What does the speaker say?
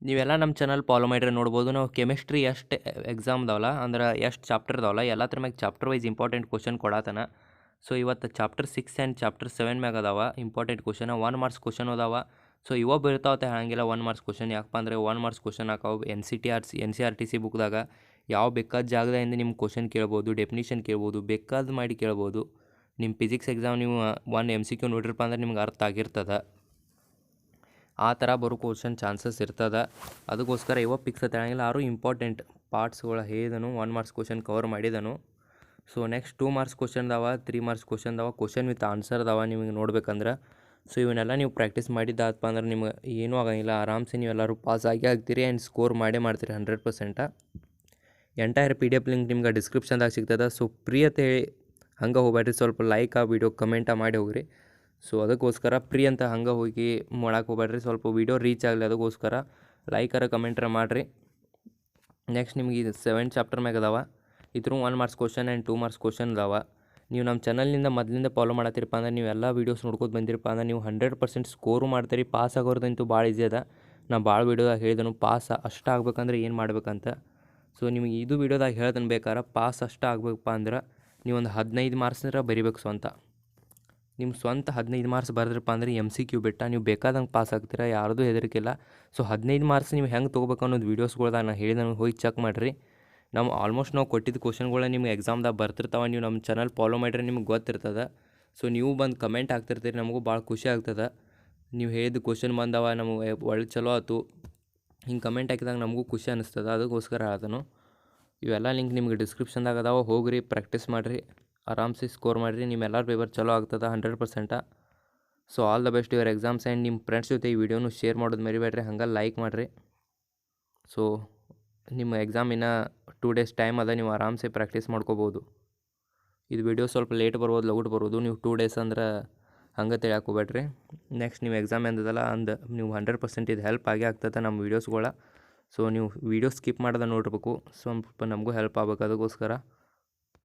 ನೀವೆಲ್ಲ ನಮ್ಮ channel follow ಮಾಡಿದ್ರೆ ನೋಡ್ಬೋದು ನಾವು ಕೆಮಿಸ್ಟ್ರಿ ಎಷ್ಟು ಎಕ್ಸಾಮ್ ಅದಾವಲ್ಲ ಅಂದ್ರೆ ಎಷ್ಟು ಚಾಪ್ಟರ್ ಅದಾವಲ್ಲ ಎಲ್ಲದ್ರ ಮ್ಯಾಗ ಚಾಪ್ಟರ್ ವೈಸ್ ಇಂಪಾರ್ಟೆಂಟ್ ಕ್ವಶನ್ ಕೊಡತಾನ. ಸೊ ಇವತ್ತು ಚಾಪ್ಟರ್ 6 ಆ್ಯಂಡ್ ಚಾಪ್ಟರ್ 7 ಮ್ಯಾಗ ಅದಾವ ಇಂಪಾರ್ಟೆಂಟ್ ಕ್ವಶನ್ 1 ಮಾರ್ಕ್ಸ್ ಕ್ವಶನ್ ಅದಾವ. ಸೊ ಇವ ಬೀಳ್ತಾವತ್ತೆ ಹಾಗಿಲ್ಲ 1 ಮಾರ್ಕ್ಸ್ ಕ್ವಶನ್, ಯಾಕಪ್ಪ ಅಂದರೆ 1 ಮಾರ್ಕ್ಸ್ ಕ್ವಶನ್ ಹಾಕಾವು NCERT ಬುಕ್ದಾಗ ಯಾವ ಬೇಕಾದ ಜಾಗದಿಂದ ನಿಮ್ಗೆ ಕ್ವಶನ್ ಕೇಳ್ಬೋದು, ಡೆಫಿನಿಷನ್ ಕೇಳ್ಬೋದು, ಬೇಕಾದ ಮಾಡಿ ಕೇಳ್ಬೋದು. ನಿಮ್ಮ ಫಿಸಿಕ್ಸ್ ಎಕ್ಸಾಮ್ ನೀವು ಒಂದು MCQ ನೋಡಿರಪ್ಪ ಅಂದ್ರೆ ನಿಮ್ಗೆ ಅರ್ಥ ಆಗಿರ್ತದೆ. ಆ ಥರ ಬರೋ ಕ್ವಶನ್ ಚಾನ್ಸಸ್ ಇರ್ತದೆ. ಅದಕ್ಕೋಸ್ಕರ ಇವಾಗ ಪಿಕ್ಸ್ ತಳಂಗಿಲ್ಲ, ಆರು ಇಂಪಾರ್ಟೆಂಟ್ ಪಾರ್ಟ್ಸ್ಗಳು ಹೇಳಿದನು 1 ಮಾರ್ಕ್ಸ್ ಕ್ವಶನ್ ಕವರ್ ಮಾಡಿದನು. ಸೊ ನೆಕ್ಸ್ಟ್ 2 ಮಾರ್ಕ್ಸ್ ಕ್ವಶನ್ ಅದಾವ, 3 ಮಾರ್ಕ್ಸ್ ಕ್ವಶನ್ ಅದಾವ, ಕ್ವಶನ್ ವಿತ್ ಆನ್ಸರ್ ಅದಾವ ನಿಮಗೆ ನೋಡ್ಬೇಕಂದ್ರೆ. ಸೊ ಇವನ್ನೆಲ್ಲ ನೀವು ಪ್ರಾಕ್ಟೀಸ್ ಮಾಡಿದ್ದಾದಪ್ಪ ಅಂದ್ರೆ ನಿಮ್ಗೆ ಏನೂ ಆಗಂಗಿಲ್ಲ, ಆರಾಮ್ಸೆ ನೀವೆಲ್ಲರೂ ಪಾಸ್ ಆಗಿ ಆಗ್ತೀರಿ ಆ್ಯಂಡ್ ಸ್ಕೋರ್ ಮಾಡೇ ಮಾಡ್ತೀರಿ 100%. ಎಂಟೈರ್ PDF ಲಿಂಕ್ ನಿಮ್ಗೆ ಡಿಸ್ಕ್ರಿಪ್ಷನ್ದಾಗ ಸಿಗ್ತದೆ. ಸೊ ಫ್ರೀ ಅಂತ ಹೇಳಿ ಹಂಗೆ ಹೋಗ್ಬೇಡ್ರಿ, ಸ್ವಲ್ಪ ಲೈಕ್ ಆ ವಿಡಿಯೋ ಕಮೆಂಟ ಮಾಡಿ ಹೋಗ್ರಿ. ಸೊ ಅದಕ್ಕೋಸ್ಕರ ಫ್ರೀ ಅಂತ ಹಂಗೆ ಹೋಗಿ ಮಾಡಕ್ಕೆ ಹೋಗ್ಬೇಡ್ರಿ, ಸ್ವಲ್ಪ ವೀಡಿಯೋ ರೀಚ್ ಆಗಲಿ ಅದಕ್ಕೋಸ್ಕರ ಲೈಕರ ಕಮೆಂಟ್ರ ಮಾಡಿರಿ. ನೆಕ್ಸ್ಟ್ ನಿಮ್ಗೆ ಇದು 7 ಚಾಪ್ಟರ್ ಮ್ಯಾಗ ಅದಾವ, ಇದ್ರೂ 1 marks question and 2 marks question ಅದಾವ. ನೀವು ನಮ್ಮ ಚಾನಲ್ನಿಂದ ಮೊದಲಿಂದ ಫಾಲೋ ಮಾಡತ್ತೀರಪ್ಪ ಅಂದ್ರೆ ನೀವೆಲ್ಲ ವೀಡಿಯೋಸ್ ನೋಡ್ಕೊತ ಬಂದಿರಪ್ಪ ಅಂದ್ರೆ ನೀವು 100% ಸ್ಕೋರು ಮಾಡ್ತೀರಿ. ಪಾಸ್ ಆಗೋರ್ದಂತೂ ಭಾಳ ಈಸಿ ಅದ. ನಾ ಭಾಳ ವೀಡಿಯೋದಾಗ ಹೇಳಿದನು ಪಾಸ್ ಅಷ್ಟು ಆಗ್ಬೇಕಂದ್ರೆ ಏನು ಮಾಡ್ಬೇಕಂತ. ಸೊ ನಿಮಗೆ ಇದು ವೀಡಿಯೋದಾಗ ಹೇಳ್ದನು, ಬೇಕಾರೆ ಪಾಸ್ ಅಷ್ಟು ಆಗ್ಬೇಕಪ್ಪ ಅಂದ್ರೆ ನೀವೊಂದು 15 ಮಾರ್ಕ್ಸ್ರ ಬರಿಬೇಕು ಸ್ವಂತ. ನಿಮ್ಮ ಸ್ವಂತ 15 ಮಾರ್ಕ್ಸ್ ಬರೆದ್ರಪ್ಪ ಅಂದರೆ MCQ ಬಿಟ್ಟ ನೀವು ಬೇಕಾದಂಗೆ ಪಾಸ್ ಆಗ್ತೀರ, ಯಾರ್ದು ಹೆದರಿಕಿಲ್ಲ. ಸೊ 15 ಮಾರ್ಕ್ಸ್ ನೀವು ಹೆಂಗೆ ತೊಗೋಬೇಕು ಅನ್ನೋದು ವೀಡಿಯೋಸ್ಗಳ್ದಾಗ ನಾನು ಹೇಳಿದಂಗೆ ಹೋಗಿ ಚೆಕ್ ಮಾಡಿರಿ. ನಾವು ಕೊಟ್ಟಿದ್ದ ಕ್ವಶನ್ಗಳ ನಿಮ್ಗೆ ಎಕ್ಸಾಮ್ದಾಗ ಬರ್ತಿರ್ತಾವೆ, ನೀವು ನಮ್ಮ ಚಾನಲ್ ಫಾಲೋ ಮಾಡಿದ್ರೆ ನಿಮ್ಗೆ ಗೊತ್ತಿರ್ತದೆ. ಸೊ ನೀವು ಬಂದು ಕಮೆಂಟ್ ಆಗ್ತಿರ್ತೀರಿ, ನಮಗೂ ಭಾಳ ಖುಷಿ ಆಗ್ತದೆ. ನೀವು ಹೇಳಿದ ಕ್ವಶನ್ ಬಂದವ ನಮಗೆ ಒಳ್ಳೆ ಚಲೋ ಆಯ್ತು ಹಿಂಗೆ ಕಮೆಂಟ್ ಹಾಕಿದಾಗ ನಮಗೂ ಖುಷಿ ಅನ್ನಿಸ್ತದೆ. ಅದಕ್ಕೋಸ್ಕರ ಹೇಳ್ದನು. ಇವೆಲ್ಲ ಲಿಂಕ್ ನಿಮ್ಗೆ ಡಿಸ್ಕ್ರಿಪ್ಷನ್ದಾಗ ಅದಾವ, ಹೋಗ್ರಿ ಪ್ರಾಕ್ಟೀಸ್ ಮಾಡಿರಿ, ಆರಾಮ್ಸೆ ಸ್ಕೋರ್ ಮಾಡಿರಿ, ನಿಮ್ಮೆಲ್ಲರ ಪೇಪರ್ ಚಲೋ ಆಗ್ತದೆ 100%. So all the best your exams and ನಿಮ್ಮ ಫ್ರೆಂಡ್ಸ್ ಜೊತೆ ಈ ವಿಡಿಯೋನು ಶೇರ್ ಮಾಡೋದು ಮರಿಬೇಡ್ರಿ, ಹಂಗೆ ಲೈಕ್ ಮಾಡಿರಿ. ಸೊ ನಿಮ್ಮ ಎಕ್ಸಾಮ್ ಇನ್ನೂ 2 ಡೇಸ್ ಟೈಮ್ ಅದ, ನೀವು ಆರಾಮ್ಸೆ ಪ್ರಾಕ್ಟೀಸ್ ಮಾಡ್ಕೋಬೋದು. ಇದು ವಿಡಿಯೋ ಸ್ವಲ್ಪ ಲೇಟ್ ಬರ್ಬೋದು, ಲೌಟ್ ಬರ್ಬೋದು, ನೀವು 2 ಡೇಸ್ ಅಂದ್ರೆ ಹಂಗೆ ತಿಳಿಯಕ್ಕೆ ಹೋಗ್ಬೇಡ್ರಿ. ನೆಕ್ಸ್ಟ್ ನೀವು ಎಕ್ಸಾಮ್ ಎಂದದಲ್ಲ ನೀವು 100% ಇದು ಹೆಲ್ಪ್ ಆಗೇ ಆಗ್ತದೆ ನಮ್ಮ ವೀಡಿಯೋಸ್ಗಳ. ಸೊ ನೀವು ವೀಡಿಯೋ ಸ್ಕಿಪ್ ಮಾಡೋದ ನೋಡಿರ್ಬೇಕು, ಸ್ವಲ್ಪ ನಮಗೂ ಹೆಲ್ಪ್ ಆಗ್ಬೇಕು. ಅದಕ್ಕೋಸ್ಕರ